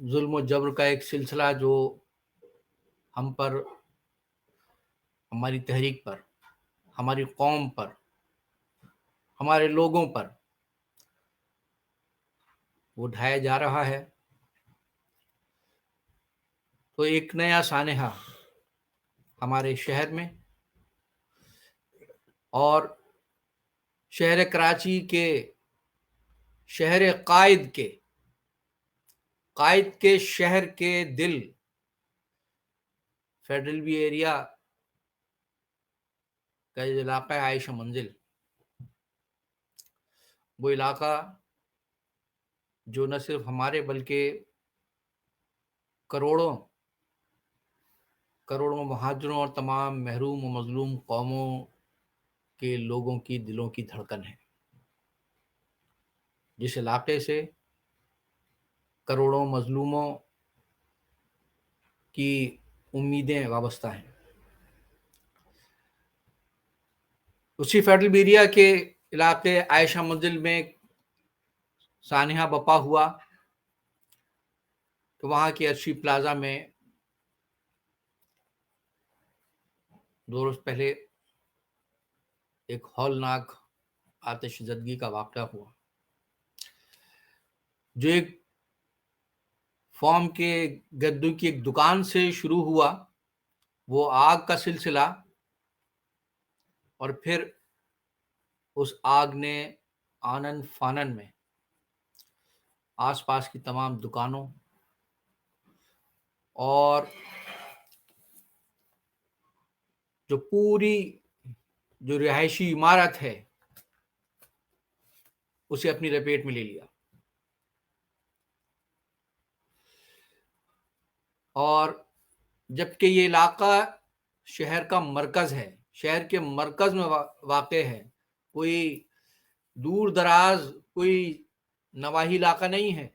ظلم و جبر کا ایک سلسلہ جو ہم پر، ہماری تحریک پر، ہماری قوم پر، ہمارے لوگوں پر وہ ڈھایا جا رہا ہے، تو ایک نیا سانحہ ہمارے شہر میں اور شہر کراچی کے شہر قائد کے شہر کے دل فیڈرل بی ایریا کا جو علاقہ ہے عائشہ منزل، وہ علاقہ جو نہ صرف ہمارے بلکہ کروڑوں مہاجروں اور تمام محروم و مظلوم قوموں کے لوگوں کی دلوں کی دھڑکن ہے، جس علاقے سے کروڑوں مظلوموں کی امیدیں وابستہ ہیں۔ اسی فیڈرل بیریا کے علاقے عائشہ منزل میں سانحہ بپا ہوا تو وہاں کی ارشی پلازا میں 2 روز پہلے ایک ہولناک آتش زدگی کا واقعہ ہوا، جو ایک فارم کے گدوں کی ایک دکان سے شروع ہوا، وہ آگ کا سلسلہ، اور پھر اس آگ نے آنن فانن میں آس پاس کی تمام دکانوں اور جو پوری جو رہائشی عمارت ہے اسے اپنی لپیٹ میں لے لیا، اور جبکہ یہ علاقہ شہر کا مرکز ہے، شہر کے مرکز میں واقع ہے، کوئی دور دراز کوئی نواحی علاقہ نہیں ہے،